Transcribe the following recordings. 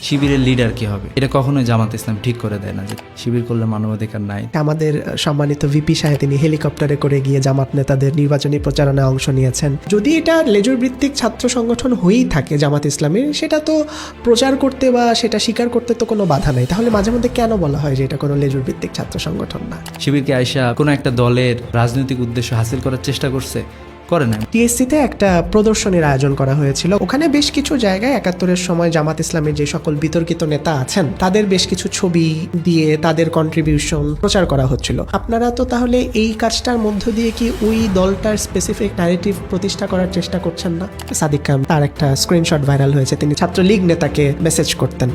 শিবিরের লিডার কি হবে, এটা কখনোই জামাত ইসলাম ঠিক করে দেয় না যে শিবির করলে মানবাধিকার নাই। আমাদের সম্মানিত ভিপি সাহেব তিনি হেলিকপ্টারে করে গিয়ে জামাত নেতাদের নির্বাচনী প্রচারণায় অংশ নিয়েছেন। যদি এটা লেজুর ভিত্তিক ছাত্র সংগঠন হয়েই থাকে জামাত ইসলামের, সেটা তো প্রচার করতে বা সেটা স্বীকার করতে তো কোনো বাধা নাই। তাহলে মাঝে মধ্যে কেন বলা হয় যে এটা কোনো লেজুর ভিত্তিক ছাত্র সংগঠন না? শিবিরকে আয়সা কোনো একটা দলের রাজনৈতিক উদ্দেশ্য হাসিল করার চেষ্টা করছে? করে না। টিএসসিতে একটা প্রদর্শনীর আয়োজন করা হয়েছিল। ওখানে বেশ কিছু জায়গায় ৭১-এর সময় জামাত ইসলামের যে সকল বিতর্কিত নেতা আছেন তাদের বেশ কিছু ছবি দিয়ে তাদের কন্ট্রিবিউশন প্রচার করা হচ্ছিল। আপনারা তো তাহলে এই কাজটার মধ্য দিয়ে কি ওই দলটার স্পেসিফিক ন্যারেটিভ প্রতিষ্ঠা করার চেষ্টা করছেন না? সাদিক খান, তার একটা স্ক্রিনশট ভাইরাল হয়েছে, তিনি ছাত্রলীগ নেতাকে মেসেজ করতেন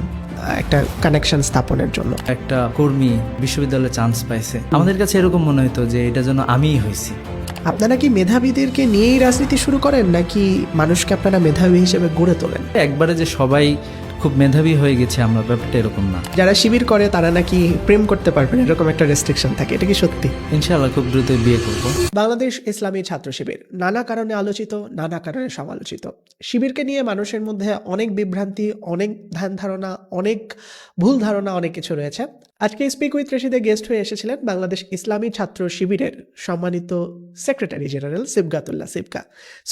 একটা কানেকশন স্থাপনের জন্য। একটা কর্মী বিশ্ববিদ্যালয়ে চান্স পাইছে, আমাদের কাছে এরকম মনে হতো যে এটা যেন আমিই হয়েছি। আপনারা কি মেধাবীদেরকে নিয়েই রাজনীতি শুরু করেন, নাকি মানুষকে আপনারা মেধাবী হিসেবে গড়ে তোলেন? একবারে যে সবাই খুব মেধাবী হয়ে গেছে আমরা, ব্যাপারটা এরকম না। যারা শিবির করে তারা নাকি প্রেম করতে পারবেন, এরকম একটা রেস্ট্রিকশন থাকে, এটা কি সত্যি? ইনশাআল্লাহ খুব দ্রুতই বিয়ে করব। বাংলাদেশ ইসলামী ছাত্র শিবির নানা কারণে আলোচিত, নানা কারণে সমালোচিত। শিবিরকে নিয়ে মানুষের মধ্যে অনেক বিভ্রান্তি, অনেক ধ্যান ধারণা, অনেক ভুল ধারণা, অনেক কিছু রয়েছে। আজকে স্পিক উইথ রশিদে গেস্ট হয়ে এসেছিলেন বাংলাদেশ ইসলামী ছাত্র শিবিরের সম্মানিত সেক্রেটারি জেনারেল সিবগাতুল্লাহ সিবকা।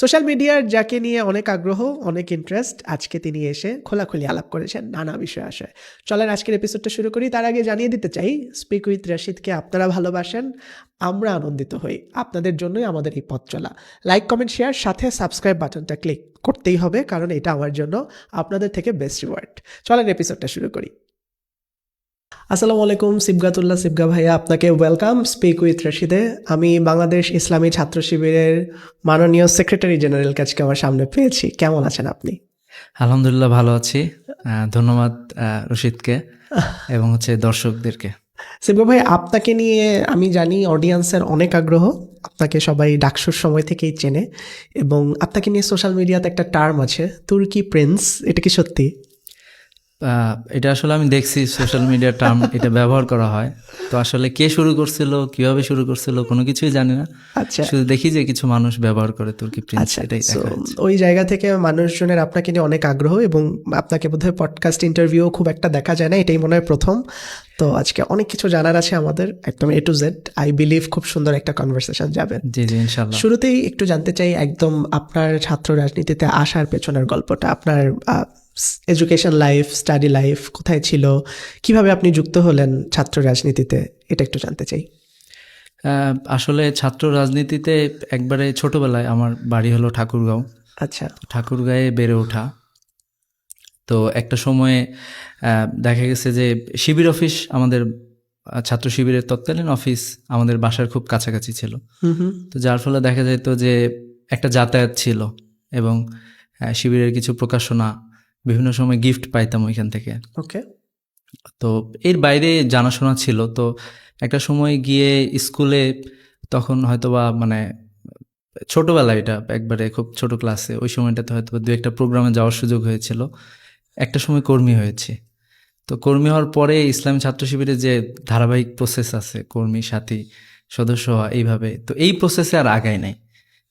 সোশ্যাল মিডিয়ার যাকে নিয়ে অনেক আগ্রহ, অনেক ইন্টারেস্ট, আজকে তিনি এসে খোলাখুলি আলাপ করেছেন নানা বিষয় আশয়। চলেন আজকের এপিসোডটা শুরু করি। তার আগে জানিয়ে দিতে চাই, স্পিক উইথ রশিদকে আপনারা ভালোবাসেন, আমরা আনন্দিত হই, আপনাদের জন্যই আমাদের এই পথ চলা। লাইক, কমেন্ট, শেয়ার, সাথে সাবস্ক্রাইব বাটনটা ক্লিক করতেই হবে, কারণ এটা আমার জন্য আপনাদের থেকে বেস্ট রিওয়ার্ড। চলেন এপিসোডটা শুরু করি। আসসালামু আলাইকুম সিবগাতুল্লাহ সিবগা ভাইয়া, আপনাকে ওয়েলকাম স্পিক উইথ রশিদে। আমি বাংলাদেশ ইসলামী ছাত্র শিবিরের মাননীয় সেক্রেটারি জেনারেলকে আজকে আমার সামনে পেয়েছি। কেমন আছেন আপনি? আলহামদুলিল্লাহ ভালো আছি। ধন্যবাদ রশিদকে এবং দর্শকদেরকে। সিবগা ভাই, আপনাকে নিয়ে আমি জানি অডিয়েন্সের অনেক আগ্রহ, আপনাকে সবাই ডাকসুর সময় থেকেই চেনে, এবং আপনাকে নিয়ে সোশ্যাল মিডিয়াতে একটা টার্ম আছে, তুর্কি প্রিন্স, এটা কি সত্যি? এটা আসলে আমি দেখছি সোশ্যাল মিডিয়া টার্ম এটা ব্যবহার করা হয়। তো আসলে কে শুরু করছিল, কিভাবে শুরু করছিল, কোনো কিছুই জানি না। আচ্ছা, শুধু দেখি যে কিছু মানুষ ব্যবহার করে তুর্কি প্রিন্স, আচ্ছা। এটাই দেখা যাচ্ছে। ওই জায়গা থেকে মানুষজনের আপনাকে নিয়ে অনেক আগ্রহ, এবং আপনাকে বোধহয় পডকাস্ট ইন্টারভিউ খুব একটা দেখা যায় না, এটাই মনে হয় প্রথম। তো আজকে অনেক কিছু জানার আছে আমাদের, একদম এ টু জেড। আই বিলিভ খুব সুন্দর একটা কনভারসেশন যাবে। জি জি ইনশাল্লাহ। শুরুতেই একটু জানতে চাই একদম আপনার ছাত্র রাজনীতিতে আসার পেছনের গল্পটা। আপনার এডুকেশন লাইফ, স্টাডি লাইফ কোথায় ছিল, কিভাবে আপনি যুক্ত হলেন ছাত্র রাজনীতিতে, এটা একটু জানতে চাই। আসলে ছাত্র রাজনীতিতে একবারে ছোটবেলায় আমার বাড়ি হলো ঠাকুরগাঁও। আচ্ছা, ঠাকুরগাঁয়ে বেড়ে ওঠা। তো একটা সময়ে দেখা গেছে যে শিবির অফিস, আমাদের ছাত্র শিবিরের তৎকালীন অফিস আমাদের বাসার খুব কাছাকাছি ছিল। তো যার ফলে দেখা যেত যে একটা যাতায়াত ছিল, এবং শিবিরের কিছু প্রকাশনা, বিভিন্ন সময় গিফট পাইতাম ওইখান থেকে। ওকে। তো এর বাইরে জানাশোনা ছিল। তো একটা সময় গিয়ে স্কুলে, তখন হয়তোবা মানে ছোটবেলায়, এটা একবারে খুব ছোট ক্লাসে, ওই সময়টাতে হয়তো দু একটা প্রোগ্রামে যাওয়ার সুযোগ হয়েছিল। একটা সময় কর্মী হয়েছে। তো কর্মী হওয়ার পরে ইসলামী ছাত্র শিবিরের যে ধারাবাহিক প্রসেস আছে, কর্মী সাথী সদস্য হওয়া, এইভাবে, তো এই প্রসেসে আর আগাই নাই।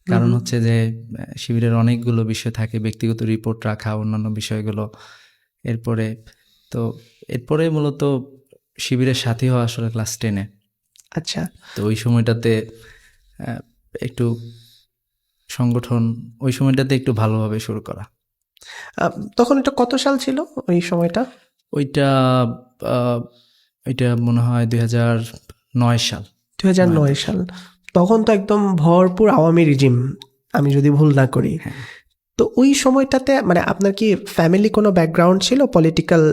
কারণ হচ্ছে যে শিবিরের অনেকগুলো বিষয় থাকে, ব্যক্তিগত রিপোর্ট রাখা, অন্যান্য বিষয়গুলো। এরপরে মূলত শিবিরের সাথী হওয়া আসলে ক্লাস 10-এ। আচ্ছা। তো ওই সময়টাতে একটু সংগঠন, ওই সময়টাতে একটু ভালোভাবে শুরু করা। তখন এটা কত সাল ছিল ওই সময়টা? ওইটা মনে হয় 2009 সাল। 2009 সাল। তখন তো একদম ভরপুর আওয়ামী রিজিম, আমি যদি ভুল না করি। তো ওই সময়টাতে মানে আপনার কি ফ্যামিলি কোনো ব্যাকগ্রাউন্ড ছিল, পলিটিক্যাল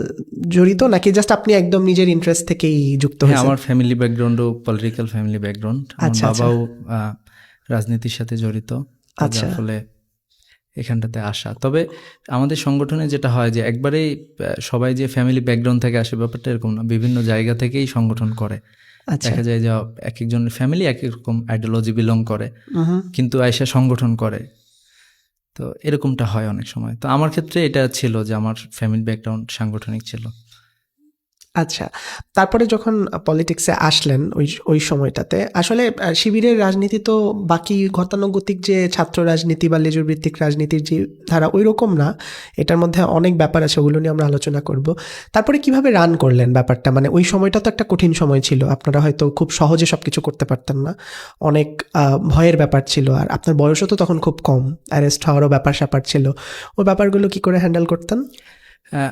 জড়িত, নাকি জাস্ট আপনি একদম নিজের ইন্টারেস্ট থেকেই যুক্ত হয়েছেন? আমার ফ্যামিলি ব্যাকগ্রাউন্ডও পলিটিক্যাল ফ্যামিলি ব্যাকগ্রাউন্ড। আমার বাবাও রাজনীতির সাথে জড়িত, যার ফলে এখানটাতে আসা। তবে আমাদের সংগঠনে যেটা হয় যে একবারেই সবাই যে ফ্যামিলি ব্যাকগ্রাউন্ড থেকে আসে, ব্যাপারটা এরকম না। বিভিন্ন জায়গা থেকেই সংগঠন করে। দেখা যায় যে এক একজনের ফ্যামিলি এক এক রকম আইডিওলজি বিলং করে, কিন্তু আইসা সংগঠন করে। তো এরকমটা হয় অনেক সময়। তো আমার ক্ষেত্রে এটা ছিল যে আমার ফ্যামিলি ব্যাকগ্রাউন্ড সাংগঠনিক ছিল। আচ্ছা, তারপরে যখন পলিটিক্সে আসলেন ওই সময়টাতে আসলে শিবিরের রাজনীতি তো বাকি গতানুগতিক যে ছাত্র রাজনীতি বা লেজুর ভিত্তিক রাজনীতির যে ধারা ওই রকম না, এটার মধ্যে অনেক ব্যাপার আছে, ওগুলো নিয়ে আমরা আলোচনা করব। তারপরে কিভাবে রান করলেন ব্যাপারটা, মানে ওই সময়টা তো একটা কঠিন সময় ছিল, আপনারা হয়তো খুব সহজে সব কিছু করতে পারতেন না, অনেক ভয়ের ব্যাপার ছিল, আর আপনার বয়সও তো তখন খুব কম, অ্যারেস্ট হওয়ারও ব্যাপার স্যাপার ছিল, ওই ব্যাপারগুলো কি করে হ্যান্ডেল করতেন?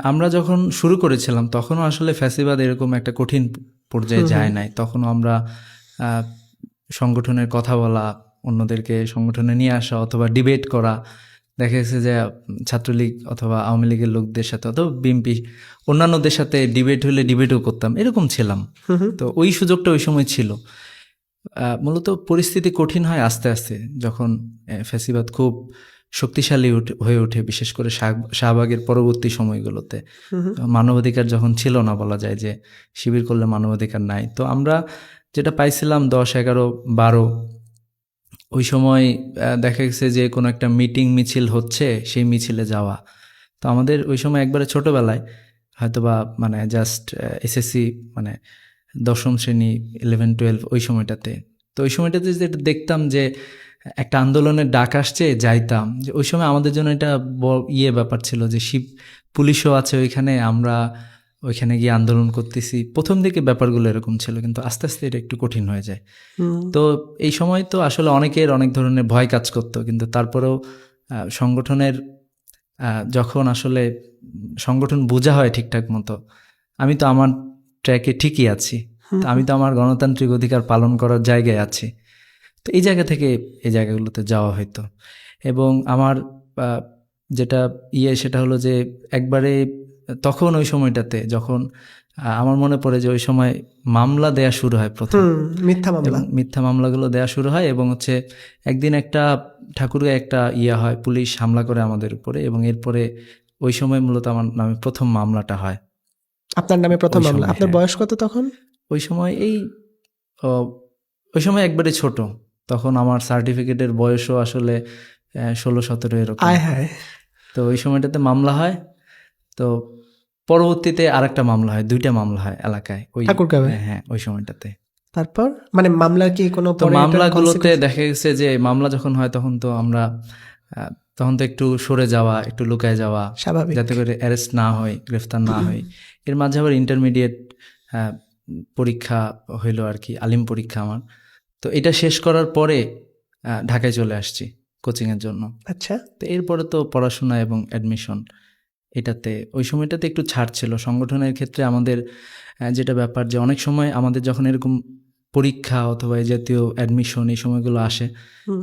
আমরা যখন শুরু করেছিলাম তখনও আসলে ফ্যাসিবাদ এরকম একটা কঠিন পর্যায়ে যায় নাই। তখনও আমরা আহ, সংগঠনের কথা বলা, অন্যদেরকে সংগঠনে নিয়ে আসা অথবা ডিবেট করা, দেখা গেছে যে ছাত্রলীগ অথবা আওয়ামী লীগের লোকদের সাথে অথবা বিএনপি অন্যান্যদের সাথে ডিবেট হলে ডিবেটও করতাম, এরকম ছিলাম। তো ওই সুযোগটা ওই সময় ছিল। মূলত পরিস্থিতি কঠিন হয় আস্তে আস্তে যখন ফ্যাসিবাদ খুব শক্তিশালী হয়ে ওঠে, বিশেষ করে শাহবাগের পরবর্তী সময়গুলোতে। মানবাধিকার যখন ছিল না, বলা যায় যে শিবির করলে মানবাধিকার নাই, তো আমরা যেটা পাইছিলাম 10, 11, 12 ওই সময় দেখা গেছে যে কোনো একটা মিটিং মিছিল হচ্ছে, সেই মিছিলে যাওয়া। তো আমাদের ওই সময় একবারে ছোটবেলায় হয়তোবা মানে জাস্ট এসএসসি মানে 10ম শ্রেণী, 11, 12 ওই সময়টাতে, তো ওই সময়টাতে যেটা দেখতাম যে একটা আন্দোলনের ডাক আসছে, যাইতাম। যে ওই সময় আমাদের জন্য এটা ব্যাপার ছিল যে পুলিশও আছে ওইখানে, আমরা ওইখানে গিয়ে আন্দোলন করতেছি। প্রথম দিকে ব্যাপারগুলো এরকম ছিল, কিন্তু আস্তে আস্তে এটা একটু কঠিন হয়ে যায়। তো এই সময় তো আসলে অনেকের অনেক ধরনের ভয় কাজ করতো, কিন্তু তারপরেও সংগঠনের যখন আসলে সংগঠন বোঝা হয় ঠিকঠাক মতো, আমি তো আমার ট্র্যাকে ঠিকই আছি, তো আমি তো আমার গণতান্ত্রিক অধিকার পালন করার জায়গায় আছি। তো এই জায়গা থেকে এই জায়গাগুলোতে যাওয়া হয়তো। এবং আমার যেটা সেটা হলো যে একবারে তখন ওই সময়টাতে যখন আমার মনে পড়ে যে ওই সময় মামলা দেয়া শুরু হয় প্রথম, মিথ্যা মামলাগুলো দেয়া শুরু হয়, এবং হচ্ছে একদিন একটা ঠাকুরগাঁয়ে একটা হয়, পুলিশ হামলা করে আমাদের উপরে, এবং এরপরে ওই সময় মূলত আমার নামে প্রথম মামলাটা হয়। আপনার নামে প্রথম মামলা? আপনার বয়স কত তখন? ওই সময় ওই সময় একবারে ছোট, তখন আমার সার্টিফিকেটের বয়সও আসলে 16-17 এরকম। তো ওই সময়টাতে মামলা হয়। তো পরবর্তীতে আরেকটা মামলা হয়, 2টা মামলা হয় এলাকায়, ওই হ্যাঁ ওই সময়টাতে। তারপর মানে মামলার কি কোনো মামলাগুলোতে দেখা গেছে যে মামলা যখন হয় তখন তো আমরা তখন তো একটু সরে যাওয়া, একটু লুকায় যাওয়া, যাতে করে অ্যারেস্ট না হয়, গ্রেফতার না হয়। এর মাঝে আবার ইন্টারমিডিয়েট পরীক্ষা হইলো আর কি, আলিম পরীক্ষা আমার। তো এটা শেষ করার পরে ঢাকায় চলে আসছি কোচিংয়ের জন্য। আচ্ছা, তো এরপরে তো পড়াশোনা এবং অ্যাডমিশন, এটাতে ওই সময়টাতে একটু ছাড় ছিল। সংগঠনের ক্ষেত্রে আমাদের যেটা ব্যাপার যে অনেক সময় আমাদের যখন এরকম পরীক্ষা অথবা এই জাতীয় অ্যাডমিশন এই সময়গুলো আসে,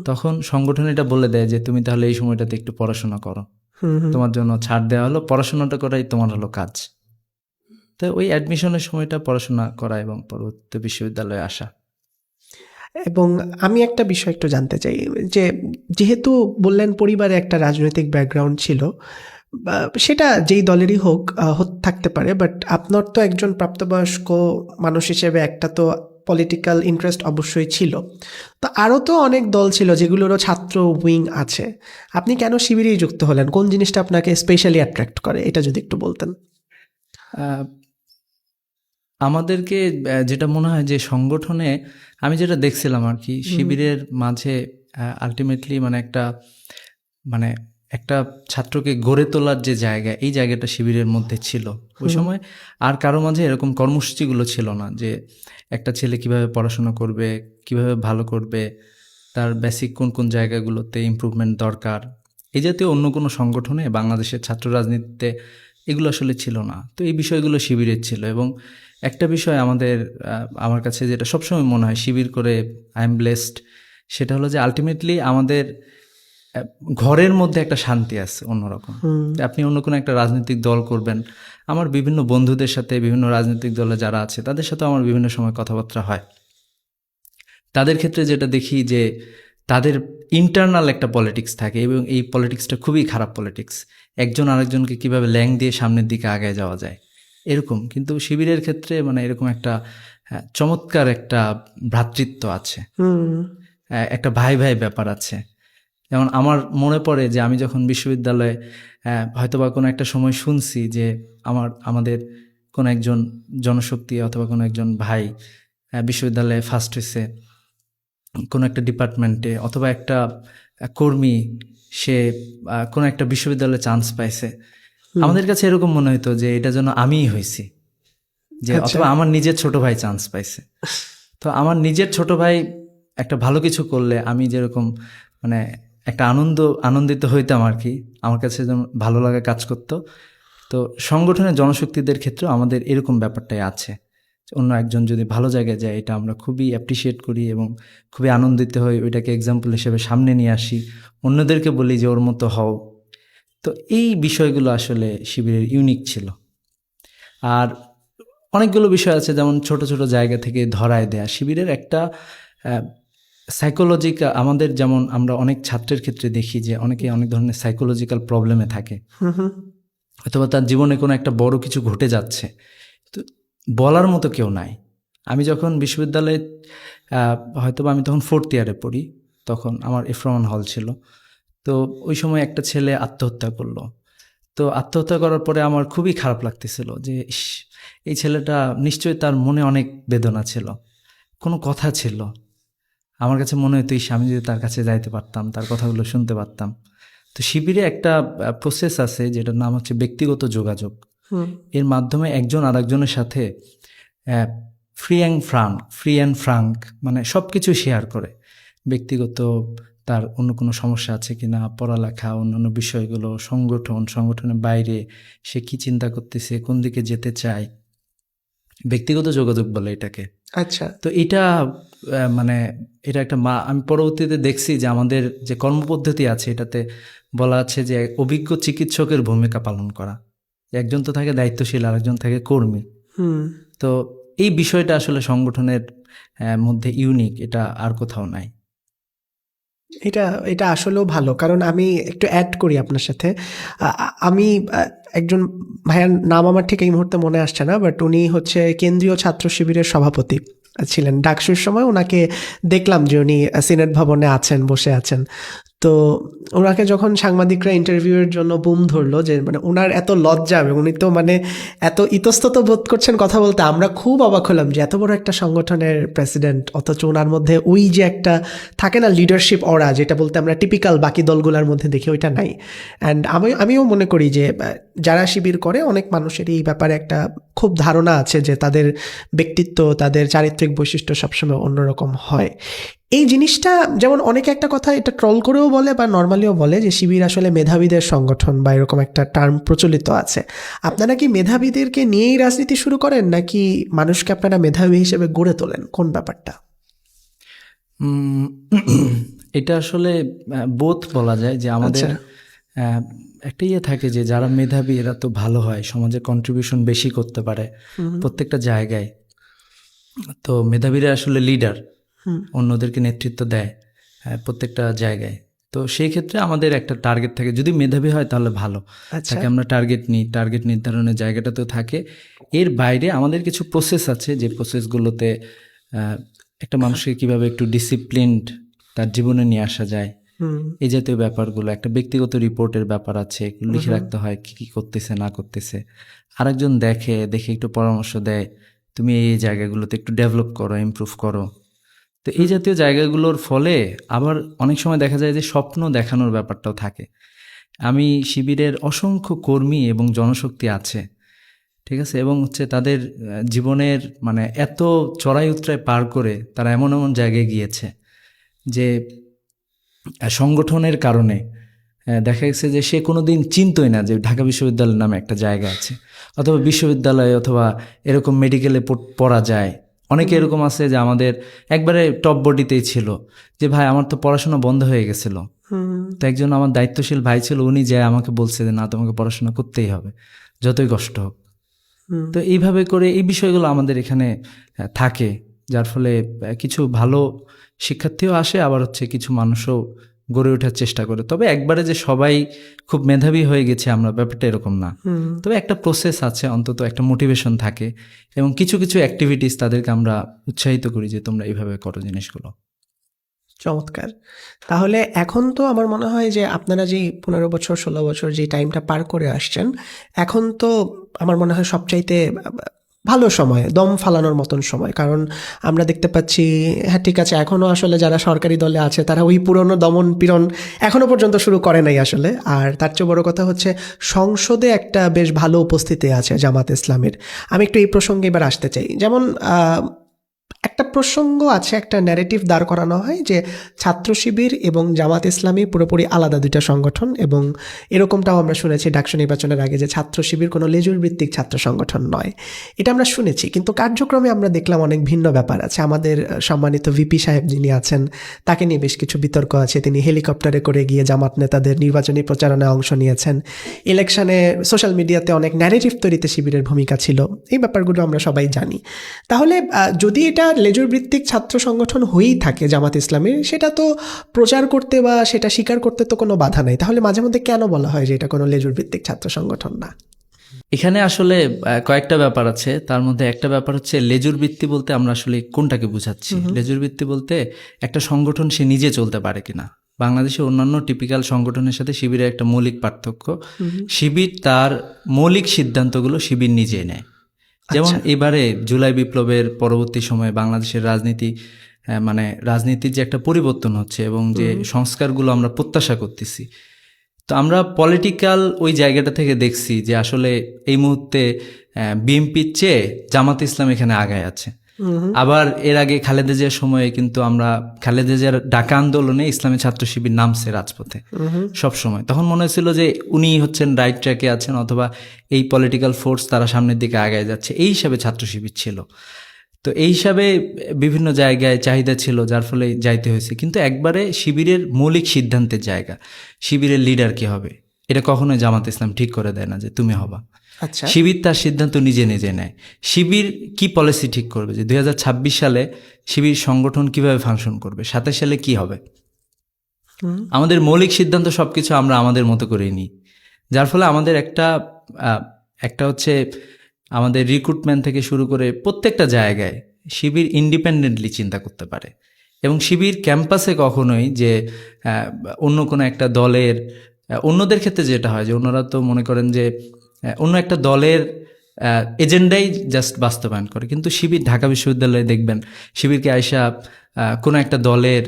তখন সংগঠন এটা বলে দেয় যে তুমি তাহলে এই সময়টাতে একটু পড়াশোনা করো, তোমার জন্য ছাড় দেওয়া হলো, পড়াশোনাটা করাই তোমার হলো কাজ। তো ওই অ্যাডমিশনের সময়টা পড়াশোনা করা এবং পরবর্তী বিশ্ববিদ্যালয়ে আসা। এবং আমি একটা বিষয় একটু জানতে চাই যে যেহেতু বললেন পরিবারে একটা রাজনৈতিক ব্যাকগ্রাউন্ড ছিল, সেটা যেই দলেরই হোক থাকতে পারে, বাট আপনার তো একজন প্রাপ্তবয়স্ক মানুষ হিসেবে একটা তো পলিটিক্যাল ইন্টারেস্ট অবশ্যই ছিল। তো আরও তো অনেক দল ছিল যেগুলোরও ছাত্র উইং আছে, আপনি কেন শিবিরেই যুক্ত হলেন? কোন জিনিসটা আপনাকে স্পেশালি অ্যাট্রাক্ট করে, এটা যদি একটু বলতেন। আমাদেরকে যেটা মনে হয় যে সংগঠনে আমি যেটা দেখছিলাম আর কি, শিবিরের মাঝে আলটিমেটলি মানে একটা ছাত্রকে গড়ে তোলার যে জায়গা, এই জায়গাটা শিবিরের মধ্যে ছিল ওই সময়। আর কারো মাঝে এরকম কর্মসূচিগুলো ছিল না যে একটা ছেলে কিভাবে পড়াশোনা করবে, কিভাবে ভালো করবে, তার বেসিক কোন কোন জায়গাগুলোতে ইমপ্রুভমেন্ট দরকার, এই জাতীয় অন্য কোনো সংগঠনে বাংলাদেশের ছাত্র রাজনীতিতে এগুলো আসলে ছিল না। তো এই বিষয়গুলো শিবিরের ছিল। এবং একটা বিষয় আমার কাছে যেটা সবসময় মনে হয় শিবির করে আই এম ব্লেসড, সেটা হলো যে আলটিমেটলি আমাদের ঘরের মধ্যে একটা শান্তি আছে অন্যরকম। আপনি অন্য কোনো একটা রাজনৈতিক দল করবেন, আমার বিভিন্ন বন্ধুদের সাথে বিভিন্ন রাজনৈতিক দলে যারা আছে তাদের সাথে আমার বিভিন্ন সময় কথাবার্তা হয়, তাদের ক্ষেত্রে যেটা দেখি যে তাদের ইন্টারনাল একটা পলিটিক্স থাকে, এবং এই পলিটিক্সটা খুবই খারাপ পলিটিক্স, একজন আরেকজনকে কিভাবে ল্যাং দিয়ে সামনের দিকে আগায় যাওয়া যায় এরকম। কিন্তু শিবিরের ক্ষেত্রে মানে এরকম একটা চমৎকার একটা ভ্রাতৃত্ব আছে, একটা ভাই ভাই ব্যাপার আছে। যেমন আমার মনে পড়ে যে আমি যখন বিশ্ববিদ্যালয়ে হয়তোবা কোনো একটা সময় শুনছি যে আমাদের কোনো একজন জনশক্তি অথবা কোনো একজন ভাই বিশ্ববিদ্যালয়ে ফার্স্ট হয়েছে কোনো একটা ডিপার্টমেন্টে, অথবা একটা কর্মী সে কোনো একটা বিশ্ববিদ্যালয়ে চান্স পাইছে, আমাদের কাছে এরকম মনে হতো যে এটা যেন আমিই হয়েছি, যে অথবা আমার নিজের ছোট ভাই চান্স পাইছে। তো আমার নিজের ছোট ভাই একটা ভালো কিছু করলে আমি যেরকম মানে একটা আনন্দিত হইতাম আর কি, আমার কাছে যেমন ভালো লাগা কাজ করতো। তো সংগঠনের জনশক্তিদের ক্ষেত্রেও আমাদের এরকম ব্যাপারটাই আছে, অন্য একজন যদি ভালো জায়গায় যায় এটা আমরা খুবই অ্যাপ্রিসিয়েট করি এবং খুবই আনন্দিত হই, ওইটাকে এক্সাম্পল হিসেবে সামনে নিয়ে আসি, অন্যদেরকে বলি যে ওর মতো হও। তো এই বিষয়গুলো আসলে শিবিরের ইউনিক ছিল। আর অনেকগুলো বিষয় আছে, যেমন ছোট ছোট জায়গা থেকে ধরায় দেয়া। শিবিরের একটা সাইকোলজিক্যাল, আমাদের যেমন আমরা অনেক ছাত্রের ক্ষেত্রে দেখি যে অনেকে অনেক ধরনের সাইকোলজিক্যাল প্রবলেমে থাকে, অথবা তার জীবনে কোনো একটা বড় কিছু ঘটে যাচ্ছে, তো বলার মতো কেউ নাই। আমি যখন বিশ্ববিদ্যালয়ে হয়তোবা আমি তখন 4th ইয়ারে পড়ি, তখন আমার এফরমান হল ছিল। তো ওই সময় একটা ছেলে আত্মহত্যা করলো। তো আত্মহত্যা করার পরে আমার খুবই খারাপ লাগতেছিল যে ইস, এই ছেলেটা নিশ্চয়ই তার মনে অনেক বেদনা ছিল, কোনো কথা ছিল। আমার কাছে মনে হতো ইস, আমি যদি তার কাছে যাইতে পারতাম, তার কথাগুলো শুনতে পারতাম। তো শিবিরে একটা প্রসেস আছে যেটার নাম হচ্ছে ব্যক্তিগত যোগাযোগ। এর মাধ্যমে একজন আরেকজনের সাথে ফ্রি অ্যান্ড ফ্রাঙ্ক মানে সব কিছু শেয়ার করে, ব্যক্তিগত তার অন্য কোনো সমস্যা আছে কিনা, পড়ালেখা, অন্যান্য বিষয়গুলো, সংগঠনের বাইরে সে কি চিন্তা করতেছে, কোন দিকে যেতে চায়, ব্যক্তিগত যোগাযোগ বলে এটাকে। আচ্ছা। তো এটা মানে এটা একটা আমি পরবর্তীতে দেখছি যে আমাদের যে কর্মপদ্ধতি আছে এটাতে বলা আছে যে অভিজ্ঞ চিকিৎসকের ভূমিকা পালন করা, একজন তো থাকে দায়িত্বশীল আর একজন থাকে কর্মী। তো এই বিষয়টা আসলে সংগঠনের মধ্যে ইউনিক, এটা আর কোথাও নাই। এটা এটা আসলেও ভালো, কারণ আমি একটু অ্যাড করি আপনার সাথে। আমি একজন ভাইয়ার নাম আমার ঠিক এই মুহূর্তে মনে আসছে না, বাট উনি হচ্ছে কেন্দ্রীয় ছাত্র শিবিরের সভাপতি ছিলেন। ডাকসুর সময় ওনাকে দেখলাম যে উনি সিনেট ভবনে আছেন, বসে আছেন। তো ওনাকে যখন সাংবাদিকরা ইন্টারভিউয়ের জন্য বুম ধরলো, যে মানে ওনার এত লজ্জা, এবং উনি তো মানে এত ইতস্তত বোধ করছেন কথা বলতে, আমরা খুব অবাক হলাম যে এত বড় একটা সংগঠনের প্রেসিডেন্ট, অথচ ওনার মধ্যে ওই যে একটা থাকে না লিডারশিপ অরা, যেটা বলতে আমরা টিপিক্যাল বাকি দলগুলোর মধ্যে দেখি, ওইটা নাই। অ্যান্ড আমিও মনে করি যে যারা শিবির করে অনেক মানুষের এই ব্যাপারে একটা খুব ধারণা আছে যে তাদের ব্যক্তিত্ব, তাদের চারিত্রিক বৈশিষ্ট্য সবসময় অন্যরকম হয়। এই জিনিসটা যেমন অনেকে একটা কথা এটা ট্রল করেও বলে বা নর্মালিও বলে যে শিবির আসলে মেধাবীদের সংগঠন, বা এরকম একটা টার্ম প্রচলিত আছে। আপনারা কি মেধাবীদেরকে নিয়েই রাজনীতি শুরু করেন, নাকি মানুষকে আপনারা মেধাবী হিসেবে গড়ে তোলেন, কোন ব্যাপারটা? এটা আসলে বোথ বলা যায়, যে আমাদের একটা ইয়ে থাকে যে যারা মেধাবী এরা তো ভালো হয়, সমাজে কন্ট্রিবিউশন বেশি করতে পারে প্রত্যেকটা জায়গায়। তো মেধাবীরা আসলে লিডার, অন্যদেরকে নেতৃত্ব দেয় প্রত্যেকটা জায়গায়। তো সেই ক্ষেত্রে আমাদের একটা টার্গেট থাকে, যদি মেধাবী হয় তাহলে ভালো, তাকে আমরা টার্গেট নিই, টার্গেট নির্ধারণের জায়গাটা তো থাকে। এর বাইরে আমাদের কিছু প্রসেস আছে, যে প্রসেসগুলোতে একটা মানুষকে কিভাবে একটু ডিসিপ্লিনড তার জীবনে নিয়ে আসা যায়, এই জাতীয় ব্যাপারগুলো। একটা ব্যক্তিগত রিপোর্টের ব্যাপার আছে, লিখে রাখতে হয় কি কি করতেছে না করতেছে। আরেকজন দেখে একটু পরামর্শ দেয়, তুমি এই জায়গাগুলোতে একটু ডেভেলপ করো, ইমপ্রুভ করো। তো এই জাতীয় জায়গাগুলোর ফলে আবার অনেক সময় দেখা যায় যে স্বপ্ন দেখানোর ব্যাপারটাও থাকে। আমি শিবিরের অসংখ্য কর্মী এবং জনশক্তি আছে, ঠিক আছে, এবং হচ্ছে তাদের জীবনের মানে এত চড়াই উতরাই পার করে তারা এমন এমন জায়গায় গিয়েছে যে সংগঠনের কারণে দেখা গেছে যে সে কোনো দিন চিনতই না যে ঢাকা বিশ্ববিদ্যালয় নামে একটা জায়গা আছে, অথবা বিশ্ববিদ্যালয়ে অথবা এরকম মেডিকেলে পড়া যায়। অনেকে এরকম আছে যে আমাদের একবারে টপ বডিতেই ছিল, যে ভাই আমার তো পড়াশোনা বন্ধ হয়ে গেছিল। তো একজন আমার দায়িত্বশীল ভাই ছিল, উনি যায় আমাকে বলছে যে না, তোমাকে পড়াশোনা করতেই হবে, যতই কষ্ট হোক। তো এইভাবে করে এই বিষয়গুলো আমাদের এখানে থাকে, যার ফলে কিছু ভালো শিক্ষার্থীও আসে, আবার হচ্ছে কিছু মানুষও গড়ে ওঠার চেষ্টা করে। তবে একবারে যে সবাই খুব মেধাবী হয়ে গেছে আমরা, ব্যাপারটা এরকম না। তবে একটা প্রসেস আছে, অন্তত একটা মোটিভেশন থাকে, এবং কিছু কিছু অ্যাক্টিভিটিস তাদেরকে আমরা উৎসাহিত করি যে তোমরা এইভাবে করো জিনিসগুলো। চমৎকার। তাহলে এখন তো আমার মনে হয় যে আপনারা যেই 15 বছর 16 বছর যে টাইমটা পার করে আসছেন, এখন তো আমার মনে হয় সবচাইতে ভালো সময়, দম ফালানোর মতন সময়। কারণ আমরা দেখতে পাচ্ছি, হ্যাঁ ঠিক আছে, এখনও আসলে যারা সরকারি দলে আছে তারা ওই পুরনো দমন পীড়ন এখনও পর্যন্ত শুরু করে নাই আসলে। আর তার চেয়ে বড় কথা হচ্ছে সংসদে একটা বেশ ভালো উপস্থিতি আছে জামাত ইসলামের। আমি একটু এই প্রসঙ্গে এবার আসতে চাই। যেমন একটা প্রসঙ্গ আছে, একটা ন্যারেটিভ দাঁড় করানো হয় যে ছাত্র শিবির এবং জামাত ইসলামী পুরোপুরি আলাদা দুইটা সংগঠন, এবং এরকমটাও আমরা শুনেছি ডাকসু নির্বাচনের আগে যে ছাত্র শিবির কোনো লেজুর ভিত্তিক ছাত্র সংগঠন নয়। এটা আমরা শুনেছি, কিন্তু কার্যক্রমে আমরা দেখলাম অনেক ভিন্ন ব্যাপার আছে। আমাদের সম্মানিত ভিপি সাহেব যিনি আছেন, তাকে নিয়ে বেশ কিছু বিতর্ক আছে। তিনি হেলিকপ্টারে করে গিয়ে জামাত নেতাদের নির্বাচনী প্রচারণায় অংশ নিয়েছেন। ইলেকশনে সোশ্যাল মিডিয়াতে অনেক ন্যারেটিভ তৈরিতে শিবিরের ভূমিকা ছিল। এই ব্যাপারগুলো আমরা সবাই জানি। তাহলে যদি এটা লেজুর ভিত্তিক ছাত্র সংগঠন হয়েই থাকে জামাত ইসলামী, সেটা তো প্রচার করতে বা সেটা স্বীকার করতে তো কোনো বাধা নেই। তাহলে মাঝে মধ্যে কেন বলা হয় যে এটা কোনো লেজুর ভিত্তিক ছাত্র সংগঠন না? এখানে আসলে কয়েকটা ব্যাপার আছে। তার মধ্যে একটা ব্যাপার হচ্ছে লেজুর ভিত্তি বলতে আমরা আসলে কোনটাকে বুঝাচ্ছি। লেজুর ভিত্তি বলতে একটা সংগঠন সে নিজে চলতে পারে কিনা। বাংলাদেশের অন্যান্য টিপিক্যাল সংগঠনের সাথে শিবিরের একটা মৌলিক পার্থক্য, শিবির তার মৌলিক সিদ্ধান্তগুলো শিবির নিজে নেয়। যেমন এবারে জুলাই বিপ্লবের পরবর্তী সময়ে বাংলাদেশের রাজনীতি, মানে রাজনীতির যে একটা পরিবর্তন হচ্ছে এবং যে সংস্কারগুলো আমরা প্রত্যাশা করতেছি, তো আমরা পলিটিক্যাল ওই জায়গাটা থেকে দেখছি যে আসলে এই মুহূর্তে বিএনপির চেয়ে জামাত ইসলাম এখানে আগায় আছে। আবার এর আগে খালেদা জিয়ার সময়ে কিন্তু আমরা খালেদা জিয়ার ডাকা আন্দোলনে ইসলামী ছাত্র শিবির নামছে রাজপথে সব সময়। তখন মনে হয়েছিল যে উনি হচ্ছেন রাইট ট্র্যাকে আছেন, অথবা এই পলিটিক্যাল ফোর্স তারা সামনের দিকে আগায় যাচ্ছে, এই হিসাবে ছাত্র শিবির ছিল। তো এই হিসাবে বিভিন্ন জায়গায় চাহিদা ছিল, যার ফলে যাইতে হয়েছে। কিন্তু একবারে শিবিরের মৌলিক সিদ্ধান্তের জায়গা, শিবিরের লিডার কি হবে, এটা কখনোই জামাত ইসলাম ঠিক করে দেয় না যে তুমি হবা। আচ্ছা, শিবির তার সিদ্ধান্ত নিজে নিজে নেয়। শিবির কি পলিসি ঠিক করবে যে 2026 সালে শিবির সংগঠন কিভাবে ফাংশন করবে, 27 সালে কি হবে। আমাদের মৌলিক সিদ্ধান্ত সবকিছু আমরা আমাদের মতো করেই নিই, যার ফলে আমাদের একটা হচ্ছে আমাদের রিক্রুটমেন্ট থেকে শুরু করে প্রত্যেকটা জায়গায় শিবির ইন্ডিপেন্ডেন্টলি চিন্তা করতে পারে। এবং শিবির ক্যাম্পাসে কখনোই যে অন্য কোনো একটা দলের, অন্যদের ক্ষেত্রে যেটা হয় যে অন্যরা তো মনে করেন যে অন্য একটা দলের এজেন্ডাই জাস্ট বাস্তবায়ন করে, কিন্তু শিবির ঢাকা বিশ্ববিদ্যালয়ে দেখবেন শিবিরকে আইসা কোনো একটা দলের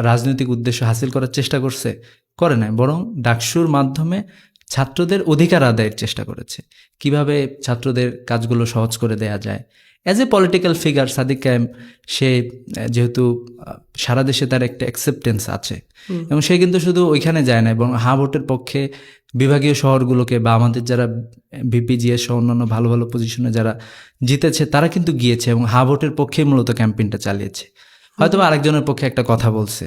রাজনৈতিক উদ্দেশ্য হাসিল করার চেষ্টা করে নাই, বরং ডাকসুর মাধ্যমে ছাত্রদের অধিকার আদায়ের চেষ্টা করেছে। কিভাবে ছাত্রদের কাজগুলো সহজ করে দেয়া যায়। As a political figure Sadiq Kayem, সে যেহেতু সারা দেশে তার একটা অ্যাকসেপ্টেন্স আছে, এবং সে কিন্তু শুধু ওইখানে যায় না, এবং হা ভোটের পক্ষে বিভাগীয় শহরগুলোকে বা আমাদের যারা ভিপিজিএস সহ অন্যান্য ভালো ভালো পজিশনে যারা জিতেছে তারা কিন্তু গিয়েছে এবং হা ভোটের পক্ষে মূলত ক্যাম্পেইনটা চালিয়েছে। হয়তো আরেকজনের পক্ষে একটা কথা বলছে।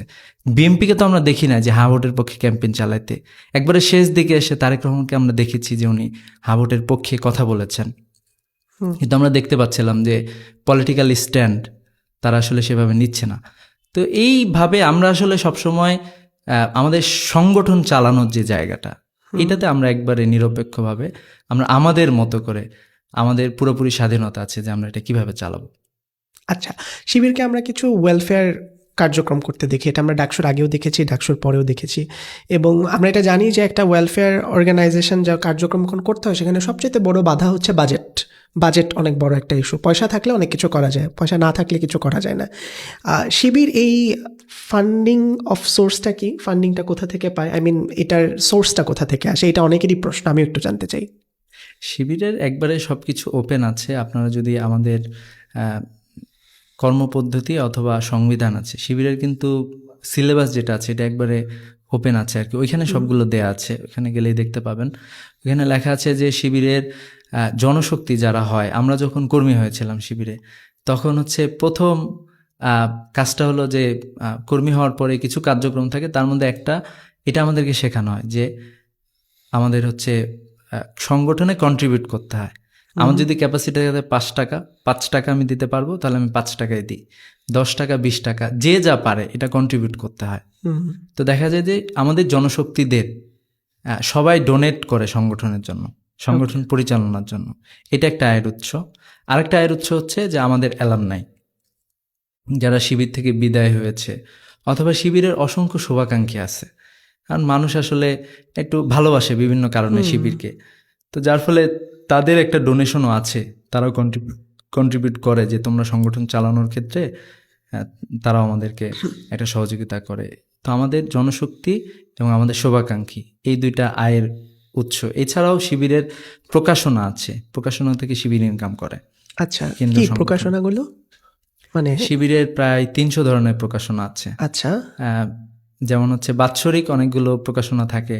বিএনপিকে তো আমরা দেখি না যে হা ভোটের পক্ষে ক্যাম্পেইন চালাইতে। একবারে শেষ দিকে এসে তারেক রহমানকে আমরা দেখেছি যে উনি হা ভোটের পক্ষে কথা বলেছেন, কিন্তু আমরা দেখতে পাচ্ছিলাম যে পলিটিক্যাল স্ট্যান্ড তারা আসলে সেভাবে নিচ্ছে না। তো এইভাবে আমরা আসলে সবসময় আমাদের সংগঠন চালানোর যে জায়গাটা, এটাতে আমরা একবারে নিরপেক্ষভাবে আমরা আমাদের মতো করে, আমাদের পুরোপুরি স্বাধীনতা আছে যে আমরা এটা কিভাবে চালাবো। আচ্ছা, শিবিরকে আমরা কিছু ওয়েলফেয়ার কার্যক্রম করতে দেখি। এটা আমরা ডাকসুর আগেও দেখেছি, ডাকসুর পরেও দেখেছি। এবং আমরা এটা জানি যে একটা ওয়েলফেয়ার অর্গানাইজেশন যা কার্যক্রম করতে হয়, সেখানে সবচেয়ে বড় বাধা হচ্ছে বাজেট অনেক বড় একটা ইস্যু। পয়সা থাকলে অনেক কিছু করা যায়, পয়সা না থাকলে কিছু করা যায় না। শিবির এই ফান্ডিং অফ সোর্সটা কি, ফান্ডিংটা কোথা থেকে পায়, আই মিন এটার সোর্সটা কোথা থেকে আসে, এটা অনেকেরই প্রশ্ন, আমি একটু জানতে চাই। শিবিরের একবারে সব কিছু ওপেন আছে। আপনারা যদি আমাদের কর্মপদ্ধতি অথবা সংবিধান আছে, শিবিরের কিন্তু সিলেবাস যেটা আছে এটা একবারে ওপেন আছে আর কি, ওইখানে সবগুলো দেয়া আছে, ওখানে গেলেই দেখতে পাবেন। ওইখানে লেখা আছে যে শিবিরের জনশক্তি যারা হয়, আমরা যখন কর্মী হয়েছিলাম শিবিরে, তখন হচ্ছে প্রথম কাজটা হলো যে কর্মী হওয়ার পরে কিছু কার্যক্রম থাকে, তার মধ্যে একটা এটা আমাদেরকে শেখানো হয় যে আমাদের হচ্ছে সংগঠনে কন্ট্রিবিউট করতে হয়। আমার যদি ক্যাপাসিটি থাকে 5 টাকা আমি দিতে পারবো, তাহলে আমি 5 টাকায় দিই। 10 টাকা 20 টাকা যে যা পারে এটা কন্ট্রিবিউট করতে হয়। তো দেখা যায় যে আমাদের জনশক্তিদের সবাই ডোনেট করে সংগঠনের জন্য, সংগঠন পরিচালনার জন্য। এটা একটা আয়ের উৎস। আরেকটা আয়ের উৎস হচ্ছে যে আমাদের অ্যালামনাই যারা শিবির থেকে বিদায় হয়েছে অথবা শিবিরের অসংখ্য শুভাকাঙ্ক্ষী আছে, কারণ মানুষ আসলে একটু ভালোবাসে বিভিন্ন কারণে শিবিরকে। তো যার ফলে তাদের একটা ডোনেশনও আছে, তারাও কন্ট্রিবিউট করে যে তোমরা সংগঠন চালানোর ক্ষেত্রে তারাও আমাদেরকে একটা সহযোগিতা করে। তো আমাদের জনশক্তি এবং আমাদের শুভাকাঙ্ক্ষী এই দুইটা আয়ের উৎস। এছাড়াও শিবিরের প্রকাশনা আছে, প্রকাশনা থেকে শিবির ইনকাম করে। আচ্ছা, কেন্দ্র কি সংগঠন। প্রকাশনাগুলো মানে? শিবিরের প্রায় 300 ধরনের প্রকাশনা আছে। আচ্ছা, যেমন হচ্ছে বাৎসরিক অনেকগুলো প্রকাশনা থাকে,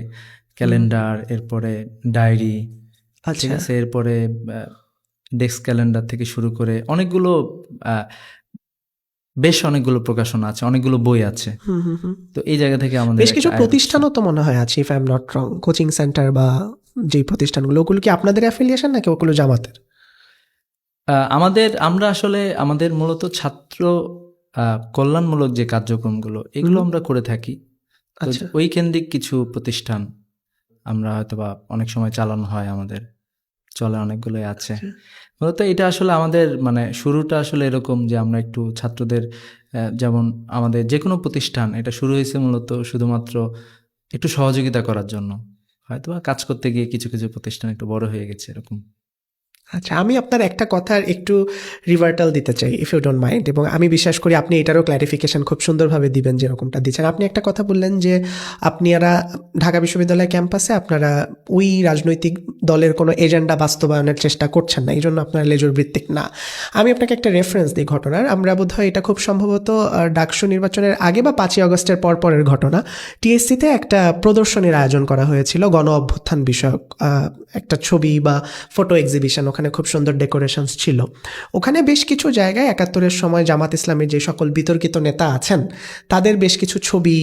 ক্যালেন্ডার, এরপরে ডায়েরি, ঠিক আচ্ছা, আছে, এরপরে ডেস্ক ক্যালেন্ডার থেকে শুরু করে অনেকগুলো বেশ অনেকগুলো প্রকাশনা আছে, অনেকগুলো বই আছে। তো এই জায়গা থেকে আমাদের বেশ কিছু একটা আয় প্রতিষ্ঠানও তো মনে হয় আছে, if I am not wrong, coaching centre বা যেই প্রতিষ্ঠানগুলো, ওগুলো কি আপনাদের অ্যাফিলিয়েশন নাকি ওগুলো জামাতের? আমরা আসলে আমাদের মূলত ছাত্র কল্যাণমূলক যে কার্যক্রমগুলো এগুলো আমরা করে থাকি। তো আচ্ছা। ওই কেন্দ্রিক কিছু প্রতিষ্ঠান আমরা হয়তোবা অনেক সময় চালানো হয়, আমাদের চলে, অনেকগুলোই আছে। মূলত এটা আসলে আমাদের মানে শুরুটা আসলে এরকম যে আমরা একটু ছাত্রদের যেমন আমাদের যে কোনো প্রতিষ্ঠান এটা শুরু হয়েছে মূলত শুধুমাত্র একটু সহযোগিতা করার জন্য, হয়তোবা কাজ করতে গিয়ে কিছু কিছু প্রতিষ্ঠান একটু বড় হয়ে গেছে এরকম। আচ্ছা, আমি আপনার একটা কথার একটু রিভার্টাল দিতে চাই, ইফ ইউ ডোন্ট মাইন্ড, এবং আমি বিশ্বাস করি আপনি এটারও ক্ল্যারিফিকেশন খুব সুন্দরভাবে দিবেন যেরকমটা দিচ্ছেন। আপনি একটা কথা বললেন যে আপনারা ঢাকা বিশ্ববিদ্যালয় ক্যাম্পাসে আপনারা ওই রাজনৈতিক দলের কোনো এজেন্ডা বাস্তবায়নের চেষ্টা করছেন না, এই জন্য আপনারা লেজুর ভিত্তিক না। আমি আপনাকে একটা রেফারেন্স দিই ঘটনার। আমরা বোধহয় এটা খুব সম্ভবত ডাকসু নির্বাচনের আগে বা 5ই আগস্টের পরের ঘটনা, টিএসসিতে একটা প্রদর্শনীর আয়োজন করা হয়েছিল গণ অভ্যুত্থান বিষয়ক, একটা ছবি বা ফটো এক্সিবিশন, ওখানে খুব সুন্দর ডেকোরেশনস ছিল। ওখানে বেশ কিছু জায়গায় 71-এর সময় জামাত ইসলামের যে সকল বিতর্কিত নেতা আছেন তাদের বেশ কিছু ছবি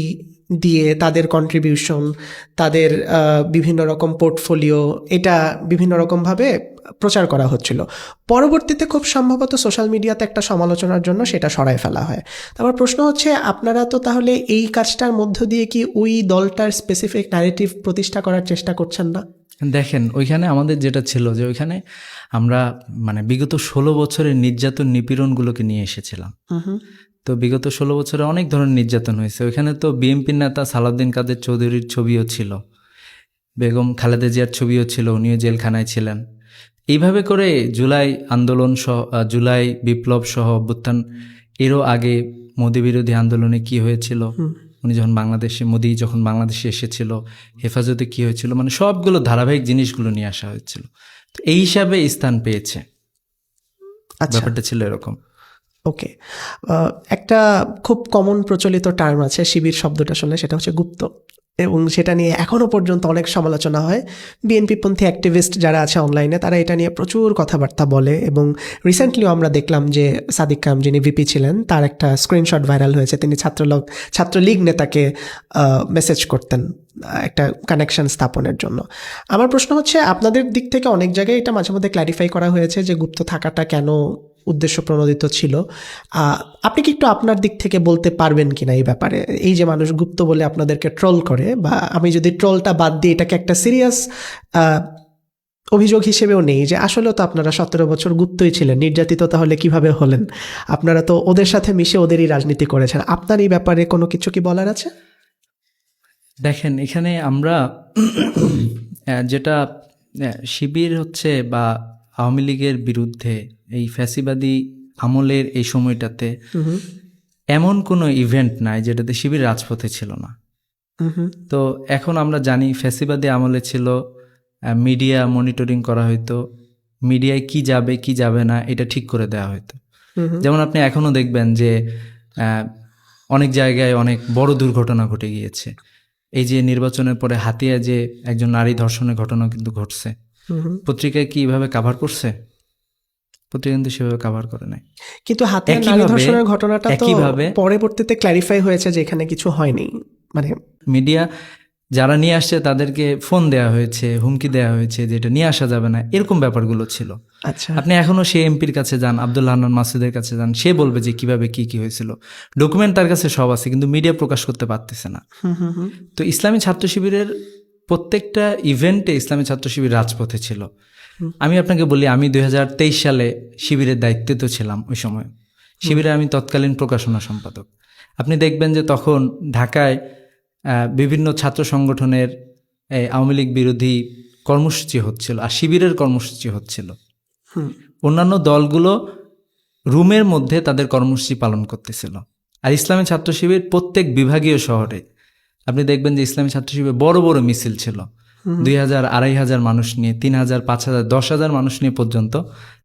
দিয়ে তাদের কন্ট্রিবিউশন, তাদের বিভিন্ন রকম পোর্টফোলিও, এটা বিভিন্ন রকমভাবে প্রচার করা হচ্ছিল। পরবর্তীতে খুব সম্ভবত সোশ্যাল মিডিয়াতে একটা সমালোচনার জন্য সেটা সরায় ফেলা হয়। তারপর প্রশ্ন হচ্ছে, আপনারা তো তাহলে এই কাজটার মধ্য দিয়ে কি ওই দলটার স্পেসিফিক ন্যারেটিভ প্রতিষ্ঠা করার চেষ্টা করছেন না? দেখেন, ওইখানে আমাদের যেটা ছিল যে ওইখানে আমরা মানে বিগত 16 বছরের নির্যাতন নিপীড়নগুলোকে নিয়ে এসেছিলাম। তো বিগত 16 বছরে অনেক ধরনের নির্যাতন হয়েছে। ওইখানে তো বিএনপির নেতা সালাউদ্দিন কাদের চৌধুরীর ছবিও ছিল, বেগম খালেদা জিয়ার ছবিও ছিল, উনিও জেলখানায় ছিলেন। এইভাবে করে জুলাই আন্দোলন সহ, জুলাই বিপ্লব সহ অভ্যুত্থান, এরও আগে মোদি বিরোধী আন্দোলনে কি হয়েছিল, উনি যখন মোদি যখন বাংলাদেশে এসেছিল, হেফাজতে কি হয়েছিল, মানে সবগুলো ধারাবাহিক জিনিসগুলো নিয়ে আসা হয়েছিল। তো এই হিসাবে স্থান পেয়েছে। আচ্ছা, ব্যাপারটা ছিল এরকম। ওকে। একটা খুব কমন প্রচলিত টার্ম আছে শিবির শব্দটা শুনলে, সেটা হচ্ছে গুপ্ত, এবং সেটা নিয়ে এখনও পর্যন্ত অনেক সমালোচনা হয়। বিএনপিপন্থী অ্যাক্টিভিস্ট যারা আছে অনলাইনে তারা এটা নিয়ে প্রচুর কথাবার্তা বলে, এবং রিসেন্টলিও আমরা দেখলাম যে সাদিক কায়েম যিনি ভিপি ছিলেন তার একটা স্ক্রিনশট ভাইরাল হয়েছে, তিনি ছাত্রলীগ নেতাকে মেসেজ করতেন একটা কানেকশন স্থাপনের জন্য। আমার প্রশ্ন হচ্ছে, আপনাদের দিক থেকে অনেক জায়গায় এটা মাঝে মধ্যে ক্ল্যারিফাই করা হয়েছে যে গুপ্ত থাকাটা কেন উদ্দেশ্য প্রণোদিত ছিল। আপনি কি একটু আপনার দিক থেকে বলতে পারবেন কিনা এই ব্যাপারে? এই যে মানুষ গুপ্ত বলে আপনাদেরকে ট্রোল করে, বা আমি যদি ট্রোলটা বাদ দিই এটাকে একটা সিরিয়াস অভিযোগ হিসেবেও নেই যে আসলে তো আপনারা 17 বছর গুপ্তই ছিলেন, নির্যাতিত তাহলে কিভাবে হলেন? আপনারা তো ওদের সাথে মিশে ওদেরই রাজনীতি করেছেন। আপনার এই ব্যাপারে কোনো কিছু কি বলার আছে? দেখেন, এখানে আমরা যেটা শিবির হচ্ছে বা আওয়ামী লীগের বিরুদ্ধে এই ফ্যাসিবাদী আমলের এই সময়টাতে এমন কোনো ইভেন্ট নাই যেটাতে শিবির রাজপথে ছিল না। তো এখন আমরা জানি ফ্যাসিবাদী আমলে ছিল মিডিয়া মনিটরিং করা হইতো, মিডিয়ায় কি যাবে কি যাবে না এটা ঠিক করে দেওয়া হইতো। যেমন আপনি এখনো দেখবেন যে অনেক জায়গায় অনেক বড় দুর্ঘটনা ঘটে গিয়েছে। এই যে নির্বাচনের পরে হাতিয়ায় যে একজন নারী ধর্ষণের ঘটনা কিন্তু ঘটছে, পত্রিকায় কি এভাবে কাভার করছে? পত্রিকা কিন্তু সেভাবে কাভার করে নাই। কিন্তু হাতিয়ার নারী ধর্ষণের ঘটনাটা তো পরবর্তীতে ক্ল্যারিফাই হয়েছে যে এখানে কিছু হয়নি, মানে মিডিয়া যারা নিয়ে আসছে তাদেরকে ফোন দেওয়া হয়েছে, হুমকি দেওয়া হয়েছে যে এটা নিয়ে আসা যাবে না, এরকম ব্যাপারগুলো ছিল। আচ্ছা, আপনি এখনো সে এমপির কাছে যান, আব্দুল্লাহ হান্নান মাসুদের কাছে যান, সে বলবে যে কিভাবে কি কি হয়েছিল, ডকুমেন্ট তার কাছে সব আছে, কিন্তু মিডিয়া প্রকাশ করতে পারতেছে না। তো ইসলামী ছাত্র শিবিরের প্রত্যেকটা ইভেন্টে ইসলামী ছাত্র শিবির রাজপথে ছিল। আমি আপনাকে বলি, আমি 2023 সালে শিবিরের দায়িত্বে তো ছিলাম। ওই সময় শিবিরে আমি তৎকালীন প্রকাশনা সম্পাদক। আপনি দেখবেন যে তখন ঢাকায় বিভিন্ন ছাত্র সংগঠনের আওয়ামী লীগ বিরোধী কর্মসূচি হচ্ছিল আর শিবিরের কর্মসূচি হচ্ছিল। হুম। অন্যান্য দলগুলো রুমের মধ্যে তাদের কর্মসূচি পালন করতেছিল। আর ইসলামী ছাত্র শিবির প্রত্যেক বিভাগীয় শহরে আপনি দেখবেন যে ইসলামী ছাত্র শিবির বড় বড় মিছিল ছিল, 2000, 2500 মানুষ নিয়ে, 3000, 5000, 10,000 মানুষ নিয়ে পর্যন্ত